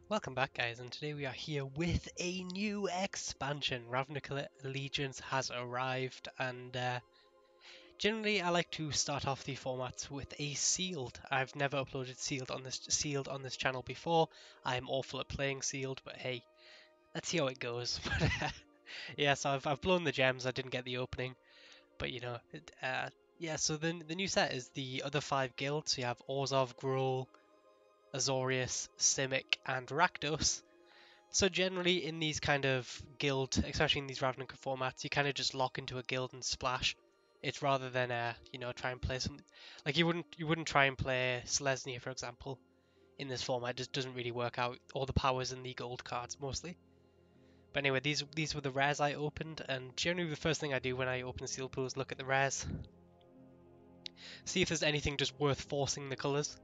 Welcome back, guys, and today we are here with a new expansion. Ravnica Allegiance has arrived, and generally I like to start off the formats with a sealed. I've never uploaded sealed on this channel before. I'm awful at playing sealed, but hey, let's see how it goes. But yeah, so I've blown the gems. I didn't get the opening, but you know, yeah. So the new set is the other 5 guilds. So you have Orzhov, Gruul, Azorius, Simic, and Rakdos. So generally in these kind of guild, especially in these Ravnica formats, you kind of just lock into a guild and splash. It's rather than try and play something like you wouldn't try and play Selesnya, for example, in this format. It just doesn't really work out. All the powers in the gold cards mostly. But anyway, these were the rares I opened, and generally the first thing I do when I open a seal pool is look at the rares, see if there's anything just worth forcing the colours.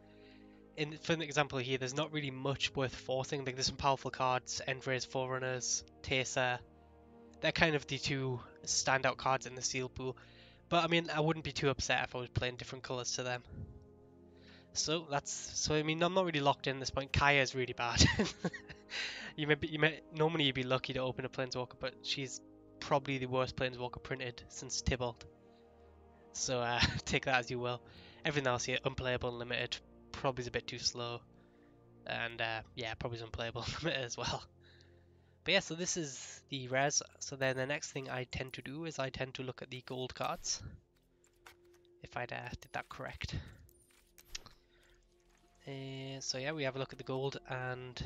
For an example here, there's not really much worth forcing. Like, there's some powerful cards, Endray's Forerunners, Taser. They're kind of the two standout cards in the seal pool. But I mean, I wouldn't be too upset if I was playing different colours to them. So I mean, I'm not really locked in at this point. Kaya is really bad. Normally you'd be lucky to open a Planeswalker, but she's probably the worst Planeswalker printed since Tybalt. So take that as you will. Everything else here, unplayable and limited, probably is a bit too slow. And yeah, probably is unplayable and limited as well. But yeah, so this is the res. So then the next thing I tend to do is I tend to look at the gold cards. If I did that correct. So yeah, we have a look at the gold, and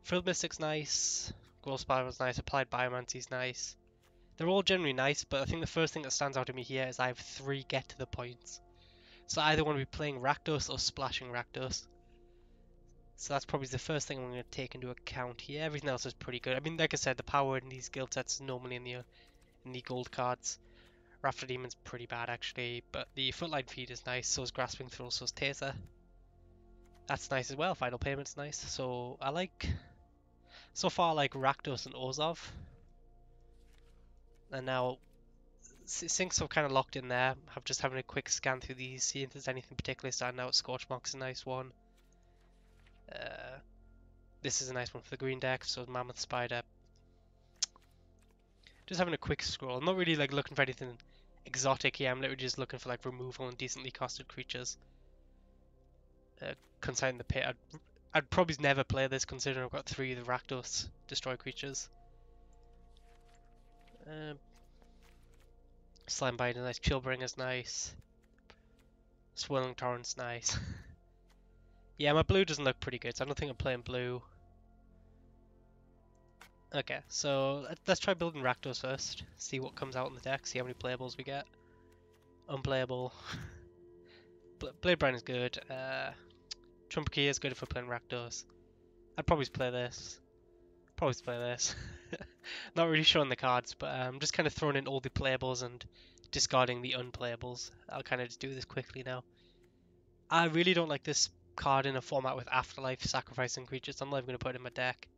Frilled Mystic's nice, Growth Spiral's nice, Applied Biomancy's nice. They're all generally nice, but I think the first thing that stands out to me here is I have 3 get to the points. So I either want to be playing Rakdos or splashing Rakdos. So that's probably the first thing I'm going to take into account here. Everything else is pretty good. I mean, like I said, the power in these guild sets is normally in the gold cards. Rafter Demon's pretty bad actually, but the Footline Feed is nice, so is Grasping Throw, so is Taser. That's nice as well, Final Payment's nice. So so far I like Rakdos and Orzhov. And now, since I've kind of locked in there, I'm just having a quick scan through these, see if there's anything particularly standing out. Scorchmark's a nice one. This is a nice one for the green deck, so Mammoth Spider. Just having a quick scroll. I'm not really like looking for anything exotic here. I'm literally just looking for like removal and decently costed creatures. Consigning the Pit. I'd probably never play this considering I've got 3 of the Rakdos destroy creatures. Slimebite is nice. Chillbringer's nice. Swirling Torrent's nice. Yeah, my blue doesn't look pretty good, so I don't think I'm playing blue. Okay, so let's try building Rakdos first. See what comes out in the deck, see how many playables we get. Unplayable. Bladebrand is good. Trump Key is good if we're playing Rakdos. I'd probably play this. Not really showing the cards, but I'm just kind of throwing in all the playables and discarding the unplayables. I'll kind of just do this quickly now. I really don't like this card in a format with Afterlife sacrificing creatures. I'm not even going to put it in my deck.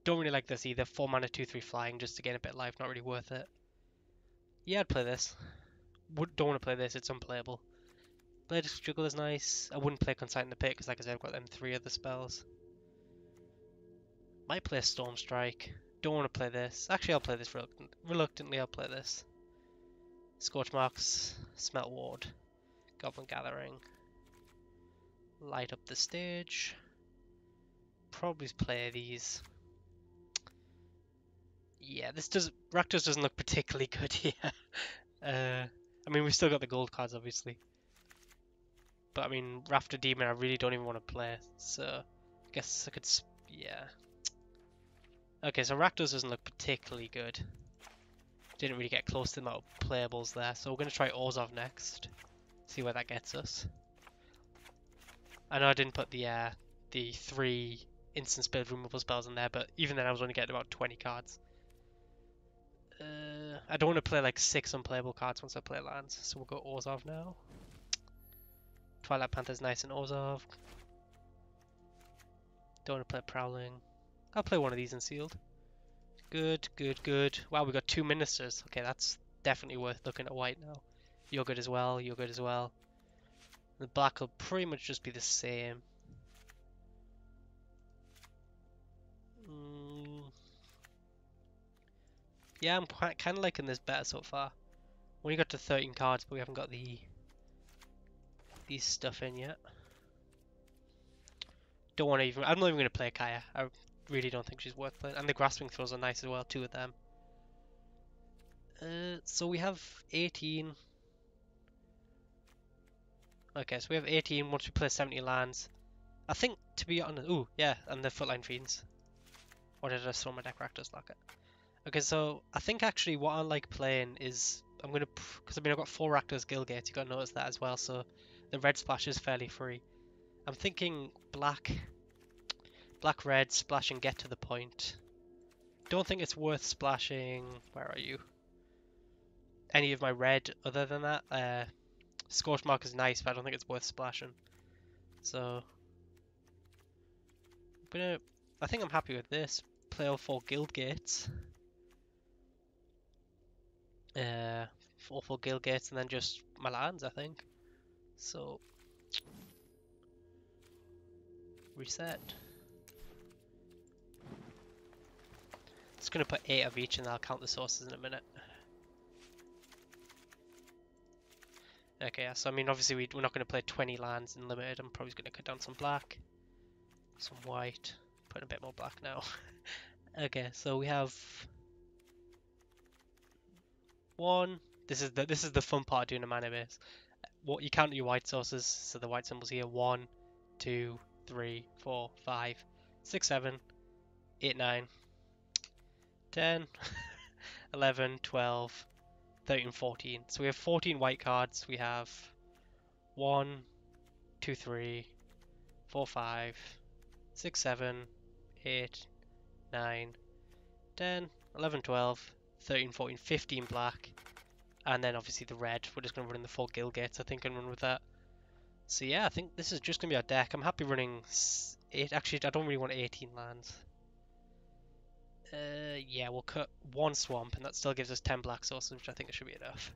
Don't really like this either. 4 mana 2/3 flying just to gain a bit of life. Not really worth it. Yeah, I'd play this. Don't want to play this. It's unplayable. Blade Struggle is nice. I wouldn't play Consign the Pit because, like I said, I've got them 3 other spells. Might play Storm Strike. Don't want to play this. Actually, I'll play this reluctantly. I'll play this. Scorch Marks, Smelt Ward, Goblin Gathering. Light up the stage. Probably play these. Yeah, Rakdos doesn't look particularly good here. I mean, we've still got the gold cards, obviously. But I mean, Rafter Demon, I really don't even want to play. So, I guess I could, yeah. Okay, so Rakdos doesn't look particularly good. Didn't really get close to the amount of playables there. So we're going to try Orzhov next. See where that gets us. I know I didn't put the 3 instant speed removal spells in there, but even then I was only getting about 20 cards. I don't want to play like 6 unplayable cards once I play lands, so we'll go Orzhov now. Twilight Panther's nice in Orzhov. Don't want to play Prowling. I'll play one of these in sealed. Good, good, good. Wow, we got 2 ministers. Okay, that's definitely worth looking at white now. You're good as well, you're good as well. The black will pretty much just be the same. Yeah, I'm kind of liking this better so far. We only got to 13 cards, but we haven't got these stuff in yet. Don't want to even. I'm not even going to play Kaya. I really don't think she's worth playing. And the grasping throws are nice as well, 2 of them. So we have 18. Okay, so we have 18 once we play 70 lands. I think, to be honest, ooh, yeah, and the Footline Fiends. Or did I just throw my deck Rakdos lock it? Okay, so I think actually what I like playing is, I'm going to, because I mean I've got 4 Rakdos Guild Gates, you got to notice that as well, so the red splash is fairly free. I'm thinking black, red, splash and get to the point. Don't think it's worth splashing, where are you? Any of my red other than that. Scorch Mark is nice, but I don't think it's worth splashing. So, I think I'm happy with this. Play all 4 Guild Gates. All 4 Guild Gates and then just my lands, I think. So, reset. Just going to put 8 of each and I'll count the sources in a minute. Okay, yeah, so I mean obviously we're not going to play 20 lands in limited. I'm probably going to cut down some black, some white, put in a bit more black now. Okay, so we have 1. This is the fun part of doing a mana base. What you count your white sources, so the white symbols here: 1, 2, 3, 4, 5, 6, 7, 8, 9, 10, 11, 12, 13, 14. So we have 14 white cards. We have 1, 2, 3, 4, 5, 6, 7, 8, 9, 10, 11, 12, 13, 14, 15 black. And then obviously the red. We're just going to run in the 4 Guild Gates, I think, and run with that. So yeah, I think this is just going to be our deck. I'm happy running 8. Actually, I don't really want 18 lands. Yeah, we'll cut 1 swamp, and that still gives us 10 black sources, which I think it should be enough.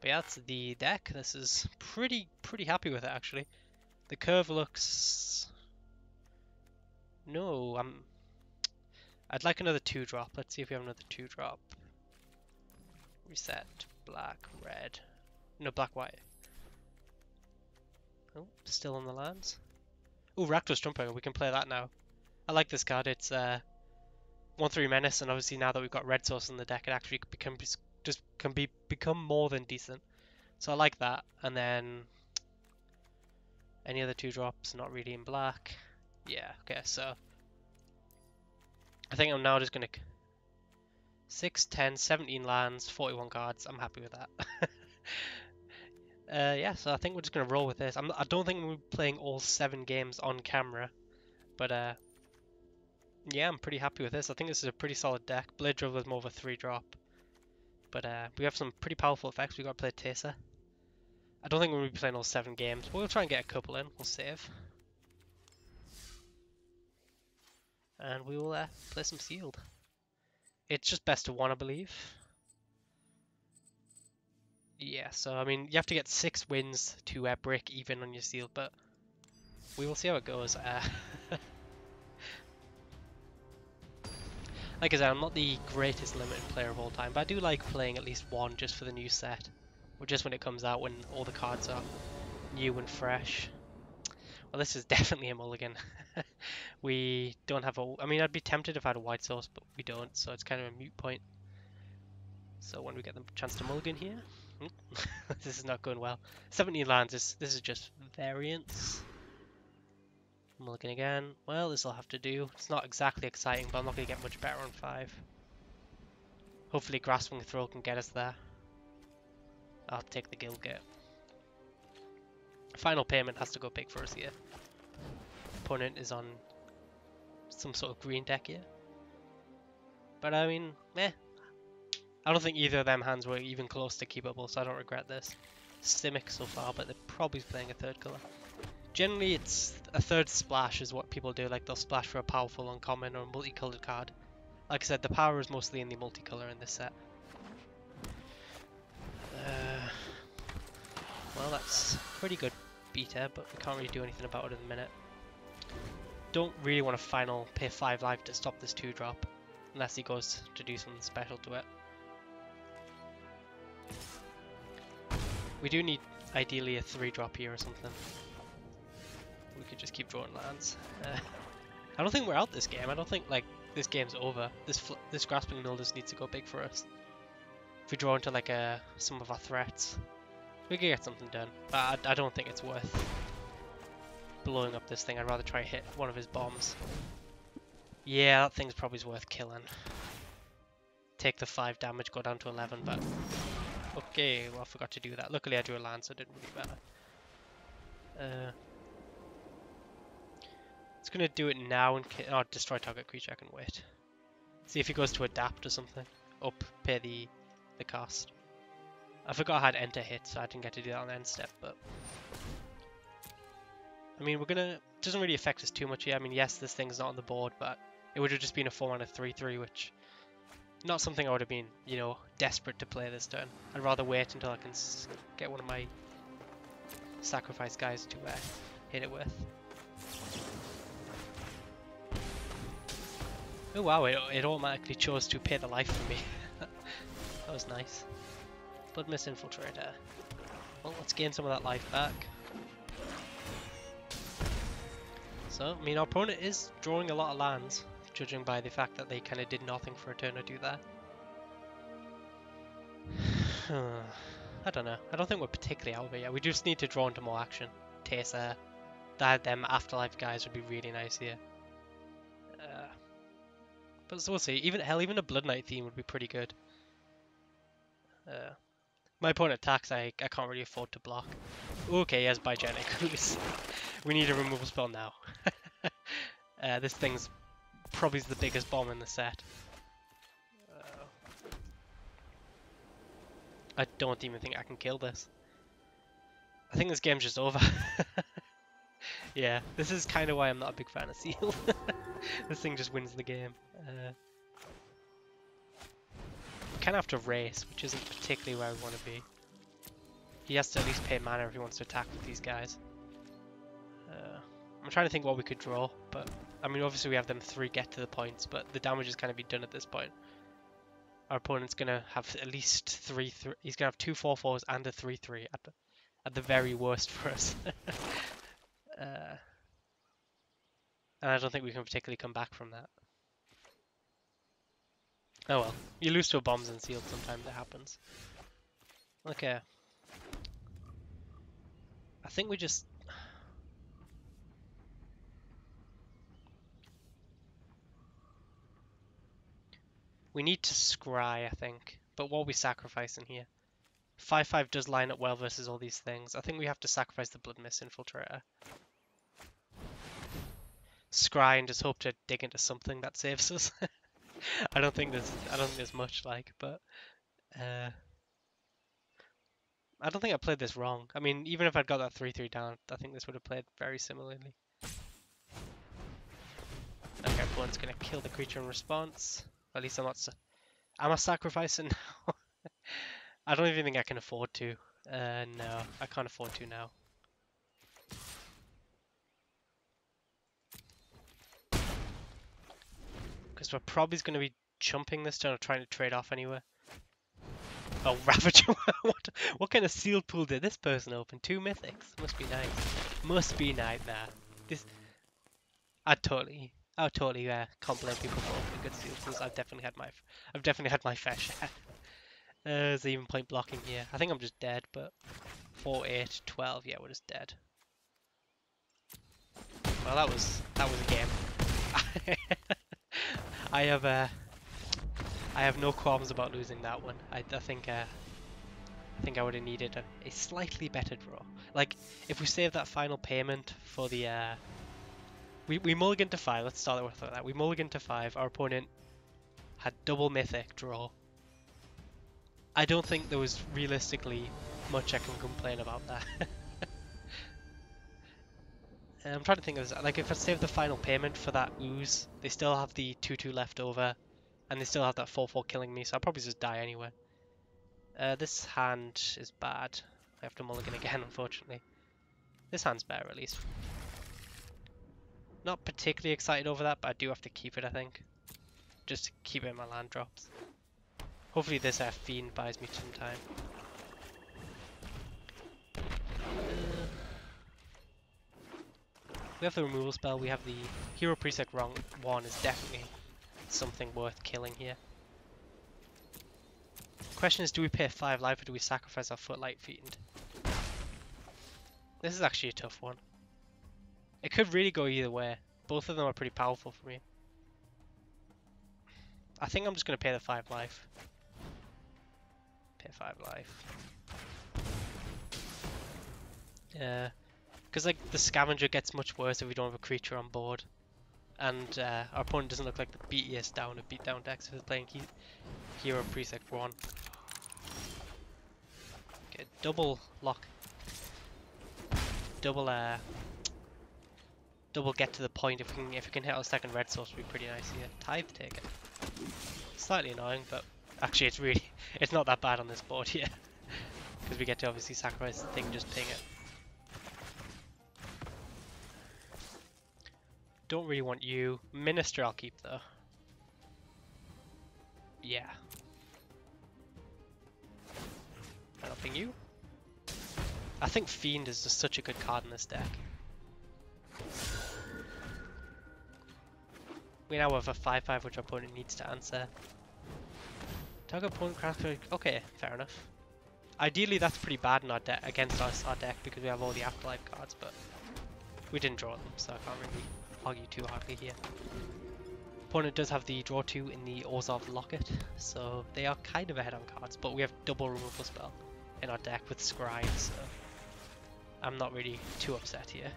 But yeah, that's the deck. This is pretty happy with it, actually. The curve looks... No, I'd like another 2-drop. Let's see if we have another 2-drop. Reset. Black, red. No, black, white. Oh, still on the lands. Oh, Rakdos Jumper. We can play that now. I like this card. It's 1/3 menace, and obviously now that we've got red source in the deck, it actually become more than decent. So I like that. And then any other 2-drops, not really in black. Yeah, okay, so I think I'm now just gonna 6, 10, 17 lands, 41 cards. I'm happy with that. Yeah, so I think we're just gonna roll with this. I don't think we're playing all 7 games on camera, but yeah, I'm pretty happy with this. I think this is a pretty solid deck. Blade Drill is more of a 3-drop, but we have some pretty powerful effects. We got to play Tesa. I don't think we'll be playing all 7 games, but we'll try and get a couple in. We'll save, and we will play some sealed. It's just best of 1, I believe. Yeah, so I mean, you have to get 6 wins to break even on your sealed, but we will see how it goes. Like I said, I'm not the greatest limited player of all time, but I do like playing at least 1 just for the new set, or just when it comes out, when all the cards are new and fresh. Well, this is definitely a mulligan. We don't have a... I mean, I'd be tempted if I had a white source, but we don't, so it's kind of a moot point. So when we get the chance to mulligan here... this is not going well. 17 lands, this is just variance. Mulligan again. Well, this will have to do. It's not exactly exciting, but I'm not going to get much better on 5. Hopefully Grasping Throw can get us there. I'll take the Guild Gate. Final payment has to go big for us here. Opponent is on some sort of green deck here. But I mean, I don't think either of them hands were even close to keepable, so I don't regret this. Simic so far, but they're probably playing a 3rd colour. Generally, it's a 3rd splash is what people do, like they'll splash for a powerful uncommon or a multicoloured card. Like I said, the power is mostly in the multicolour in this set. Well, that's pretty good beta, but we can't really do anything about it in a minute. Don't really want to pay 5 life to stop this 2-drop, unless he goes to do something special to it. We do need, ideally, a 3-drop here or something. We could just keep drawing lands. I don't think we're out this game. I don't think, like, this game's over. This Grasping Mill just needs to go big for us. If we draw into, like, some of our threats, we can get something done. But I don't think it's worth blowing up this thing. I'd rather try hit one of his bombs. Yeah, that thing's probably worth killing. Take the 5 damage, go down to 11, but... Okay, well I forgot to do that. Luckily I drew a land, so it didn't really matter. It's gonna do it now and destroy target creature. I can wait. See if he goes to adapt or something. Up, pay the cost. I forgot I had enter hit, so I didn't get to do that on the end step, but... I mean, doesn't really affect us too much here. I mean, yes, this thing's not on the board, but it would have just been a 4 and a 3/3, which not something I would have been, you know, desperate to play this turn. I'd rather wait until I can get one of my sacrifice guys to hit it with. Oh wow, it automatically chose to pay the life for me. That was nice. Blood Mist Infiltrator. Well, let's gain some of that life back. So, I mean, our opponent is drawing a lot of lands, judging by the fact that they kind of did nothing for a turn to do that. I don't know. I don't think we're particularly out of it yet. We just need to draw into more action. Taser. Them Afterlife guys would be really nice here. But so we'll see. Even a Blood Knight theme would be pretty good. My opponent attacks, I can't really afford to block. Okay, he has Biogenic. We need a removal spell now. This thing's probably the biggest bomb in the set. I don't even think I can kill this. I think this game's just over. Yeah, this is kind of why I'm not a big fan of Seal. This thing just wins the game. We kind of have to race, which isn't particularly where we want to be. He has to at least pay mana if he wants to attack with these guys. I'm trying to think what we could draw, but I mean obviously we have them 3 get to the points, but the damage is kind of be done at this point. Our opponent's gonna have at least 3. He's gonna have 2 4/4s and a 3/3 at the very worst for us. And I don't think we can particularly come back from that. Oh well, you lose to a bombs and sealed. Sometimes it happens. Okay. I think we need to scry, I think. But what are we sacrificing here? 5/5 does line up well versus all these things. I think we have to sacrifice the Blood Mist Infiltrator. Scry and just hope to dig into something that saves us. I don't think there's much like, but I don't think I played this wrong. I mean, even if I'd got that 3/3 down, I think this would have played very similarly. Okay, opponent's gonna kill the creature in response. At least I'm not. Am I sacrificing now? I don't even think I can afford to. No, I can't afford to now. Because we're probably going to be jumping this turn or trying to trade off anyway. Oh, Ravager! What kind of sealed pool did this person open? 2 mythics. Must be nice. Must be nice. Nah, this. I'd totally can't blame people for opening good sealed pools. I've definitely had my fair share. There's even point blocking here. I think I'm just dead, but 4, 8, 12. Yeah, we're just dead. Well, that was a game. I have no qualms about losing that one. I think I would have needed a slightly better draw. Like if we save that final payment for the we mulligan to 5. Let's start with that. We mulligan to 5. Our opponent had double mythic draw. I don't think there was realistically much I can complain about that. I'm trying to think of this. Like if I save the final payment for that ooze, they still have the 2/2 left over, and they still have that 4/4 killing me, so I'll probably just die anyway. This hand is bad. I have to mulligan again, unfortunately. This hand's better at least. Not particularly excited over that, but I do have to keep it, I think. Just to keep it in my land drops. Hopefully this Fiend buys me some time. We have the removal spell, we have the Hero Preset wrong 1 is definitely something worth killing here. Question is, do we pay 5 life or do we sacrifice our Footlight Fiend? This is actually a tough one. It could really go either way. Both of them are pretty powerful for me. I think I'm just going to pay the 5 life. Pay 5 life. Yeah. Because like the Scavenger gets much worse if we don't have a creature on board. And our opponent doesn't look like the beatiest down of beatdown decks if he's playing Hero Preset 1. Okay, double lock. Double get to the point. If we can hit our second red source, would be pretty nice here. Tithe Taker. Slightly annoying, but actually it's not that bad on this board here. Because we get to obviously sacrifice the thing and just ping it. Don't really want you. Minister I'll keep though. Yeah. I don't think you. I think Fiend is just such a good card in this deck. We now have a 5/5 which our opponent needs to answer. Target opponent craft. Okay, fair enough. Ideally that's pretty bad in our deck against our deck because we have all the afterlife cards, but we didn't draw them, so I can't really argue too hardly here. Opponent does have the draw 2 in the Orzhov Locket, so they are kind of ahead on cards, but we have double removal spell in our deck with Scry, so I'm not really too upset here.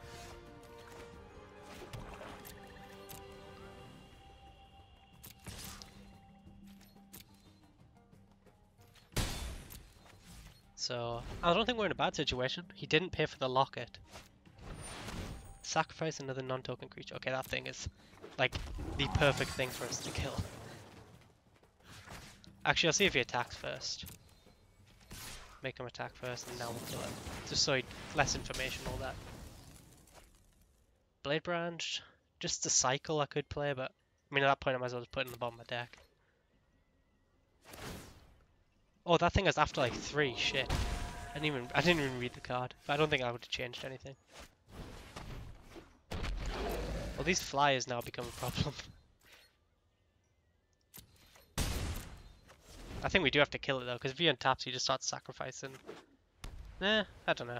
So I don't think we're in a bad situation. He didn't pay for the locket. Sacrifice another non-token creature. Okay, that thing is like the perfect thing for us to kill. Actually, I'll see if he attacks first. Make him attack first and now we'll kill him. Just so less information, all that. Blade Branch, just a cycle I could play, but I mean at that point I might as well just put it in the bottom of my deck. Oh, that thing has Afterlife 3, shit. I didn't even read the card, but I don't think I would have changed anything. Well, these flyers now become a problem. I think we do have to kill it though, because if he untaps, he just starts sacrificing. Nah, I don't know.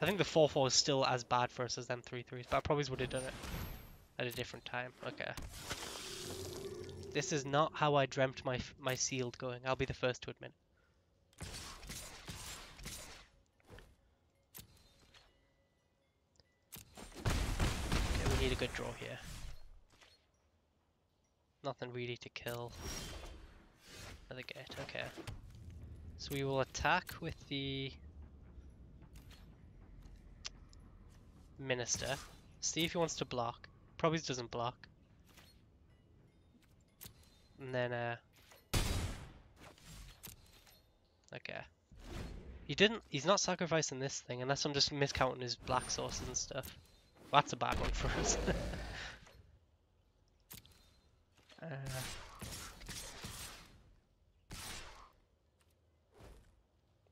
I think the 4/4 is still as bad for us as them 3/3s, but I probably would have done it at a different time. Okay. This is not how I dreamt my sealed going. I'll be the first to admit. Okay, we need a good draw here. Nothing really to kill. Another gate, okay. So we will attack with the Minister. See if he wants to block. Probably doesn't block. And then okay. He's not sacrificing this thing unless I'm just miscounting his black sources and stuff. Well, that's a bad one for us.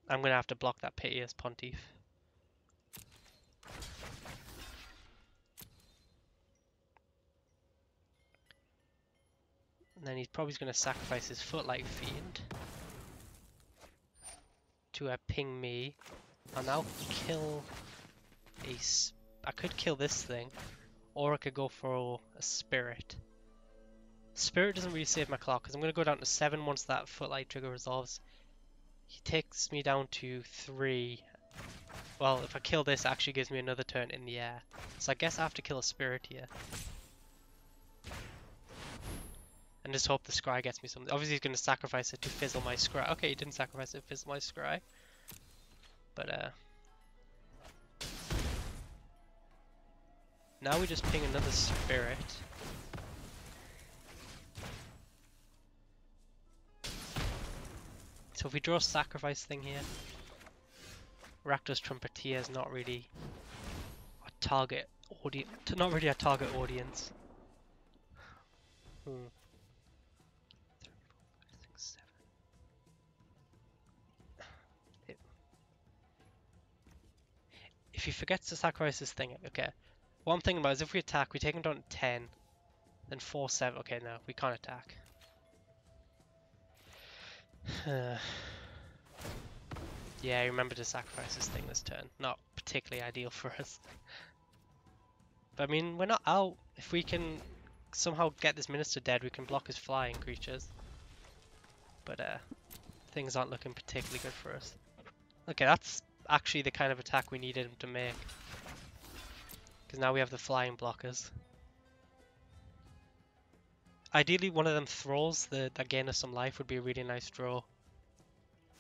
I'm gonna have to block that Piteous Pontiff. And then he's probably gonna sacrifice his Footlight Fiend to ping me. I'll now kill I could kill this thing, or I could go for a Spirit. Spirit doesn't really save my clock because I'm gonna go down to 7 once that Footlight trigger resolves. He takes me down to 3. Well, if I kill this, it actually gives me another turn in the air. So I guess I have to kill a Spirit here. And just hope the Scry gets me something. Obviously he's going to sacrifice it to fizzle my Scry. Okay, he didn't sacrifice it to fizzle my Scry. But now we just ping another Spirit. So if we draw a sacrifice thing here, Rakdos Trumpeter is not really a target audience. Not really a target audience. 3, 4, 5, 6, 7. If he forgets to sacrifice this thing, okay. What I'm thinking about is if we attack, we take him down to 10, then 4, 7. Okay, no, we can't attack. Yeah, I remember to sacrifice this thing this turn. Not particularly ideal for us. But I mean, we're not out. If we can somehow get this minister dead, we can block his flying creatures. But things aren't looking particularly good for us. Okay, that's actually the kind of attack we needed him to make. Because now we have the flying blockers. Ideally, one of them thralls that gain us some life would be a really nice draw.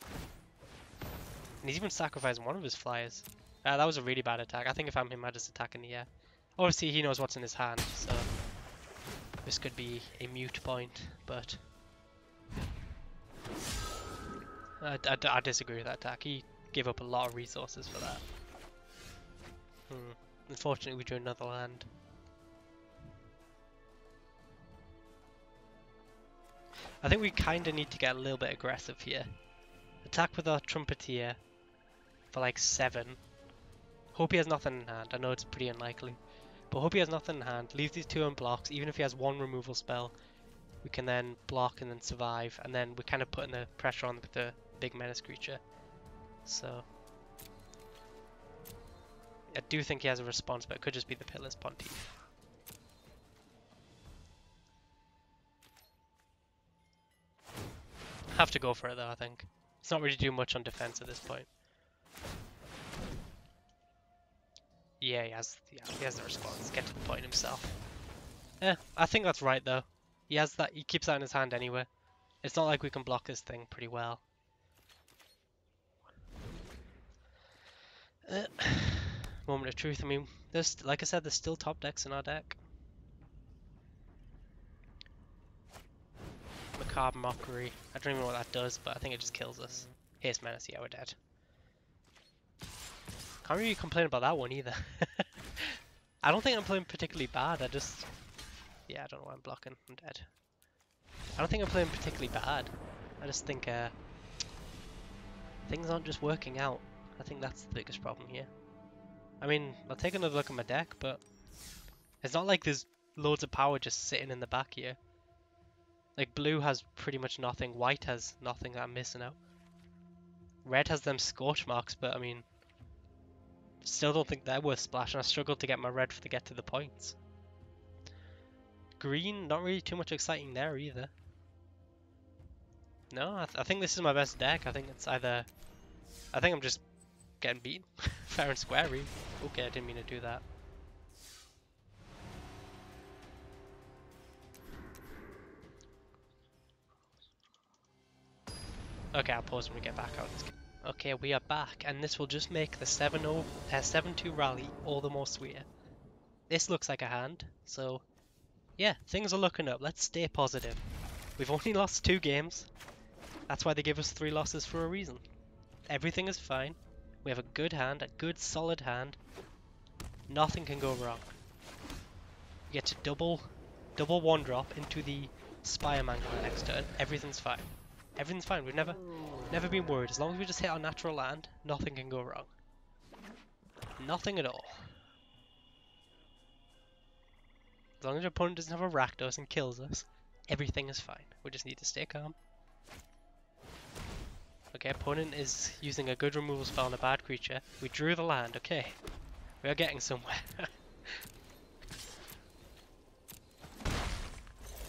And he's even sacrificing one of his flyers. That was a really bad attack. I think if I'm him, I'd just attack in the air. Obviously, he knows what's in his hand, so this could be a mute point, but I disagree with that attack. He gave up a lot of resources for that. Unfortunately, we drew another land. I think we kind of need to get a little bit aggressive here. Attack with our Trumpeter for like 7. Hope he has nothing in hand. I know it's pretty unlikely. But hope he has nothing in hand. Leave these 2 unblocks. Even if he has 1 removal spell, we can then block and then survive. And then we're kind of putting the pressure on with the big menace creature. So I do think he has a response, but it could just be the Pitless Pontiff. Have to go for it though, I think. It's not really doing much on defense at this point. Yeah, he has the response. Get to the point himself. I think that's right though. He keeps that in his hand anyway. It's not like we can block this thing pretty well. Moment of truth. I mean, like I said, there's still top decks in our deck. Macabre Mockery. I don't even know what that does, but I think it just kills us. Haste Menace, yeah, we're dead. Can't really complain about that one either. I don't think I'm playing particularly bad, yeah, I don't know why I'm blocking, I'm dead. I don't think I'm playing particularly bad. I just think things aren't just working out. I think that's the biggest problem here. I mean, I'll take another look at my deck, but it's not like there's loads of power just sitting in the back here. Like, blue has pretty much nothing, white has nothing that I'm missing out. Red has them scorch marks, but I mean, still don't think they're worth splashing. I struggled to get my red to get to the points. Green, not really too much exciting there either. No, I think this is my best deck. I think it's either... I think I'm just getting beaten. Fair and square, really. Okay, I didn't mean to do that. Okay, I'll pause when we get back out of this game. Okay, we are back, and this will just make the 7-2 rally all the more sweeter. This looks like a hand, so yeah, things are looking up. Let's stay positive. We've only lost 2 games. That's why they give us 3 losses for a reason. Everything is fine. We have a good hand, a good solid hand. Nothing can go wrong. You get to double 1-drop into the Spire Mangler next turn. Everything's fine. Everything's fine. We've never been worried. As long as we just hit our natural land, nothing can go wrong. Nothing at all. As long as your opponent doesn't have a Rakdos and kills us, everything is fine. We just need to stay calm. Okay, opponent is using a good removal spell on a bad creature. We drew the land, okay. We are getting somewhere.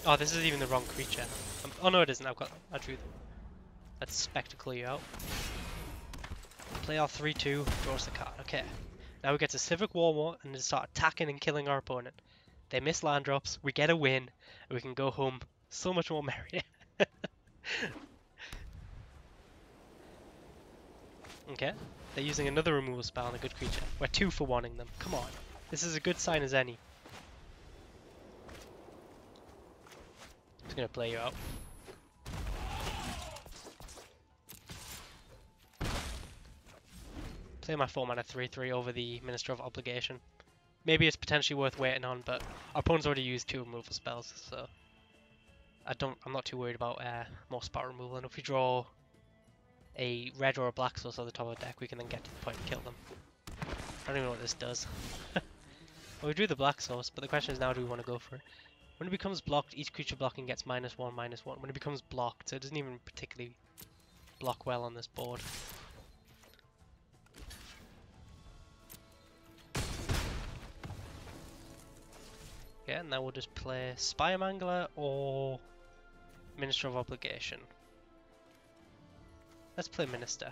Oh, this is even the wrong creature. Oh no, it isn't. I drew them. Let's spectacle you out. Play our 3-2, draws the card. Okay. Now we get to Civic War and just start attacking and killing our opponent. They miss land drops, we get a win, and we can go home so much more merry. Okay. They're using another removal spell on a good creature. We're 2 for 1-ing them. Come on. This is a good sign as any. Just gonna play you out. Play my 4-mana 3-3 over the Minister of Obligation. Maybe it's potentially worth waiting on, but our opponent's already used 2 removal spells, so I'm not too worried about more spot removal. And if we draw a red or a black source on the top of the deck, we can then get to the point and kill them. I don't even know what this does. Well, we drew the black source, but the question is now, do we want to go for it? When it becomes blocked, each creature blocking gets -1/-1. When it becomes blocked, so it doesn't even particularly block well on this board. Yeah, and now we'll just play Spire Mangler or Minister of Obligation. Let's play Minister.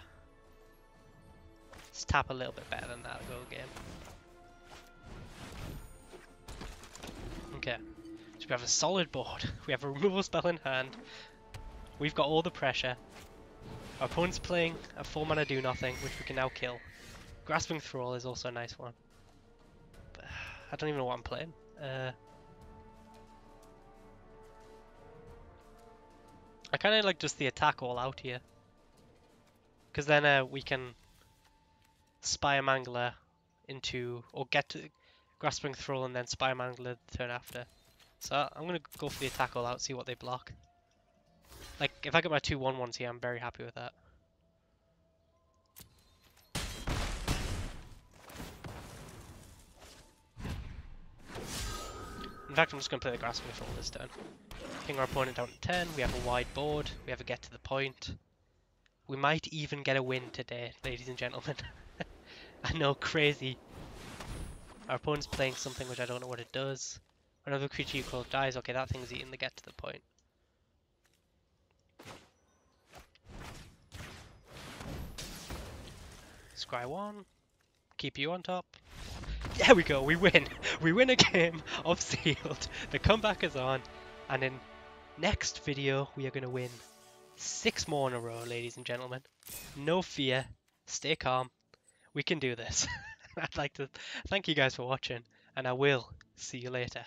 Let's tap a little bit better than that go game. Okay, so we have a solid board. We have a removal spell in hand. We've got all the pressure. Our opponent's playing a 4-mana do nothing, which we can now kill. Grasping Thrall is also a nice one. But I don't even know what I'm playing. I kind of like just the attack all out here. Because then we can Spire Mangler into, or get to Grasping Thrall and then Spire Mangler the turn after. So I'm going to go for the attack all out, see what they block. Like, if I get my 2/1/1s here, I'm very happy with that. In fact, I'm just going to play the Grasping Thrall this turn. Ping our opponent down to 10, we have a wide board, we have a get to the point. We might even get a win today, ladies and gentlemen. I know, crazy. Our opponent's playing something which I don't know what it does. Another creature you call dies, okay, that thing's eating the get to the point. Scry 1, keep you on top. There we go, we win! We win a game of Sealed. The comeback is on, and in next video we are going to win 6 more in a row, ladies and gentlemen. No fear, stay calm, we can do this. I'd like to thank you guys for watching, and I will see you later.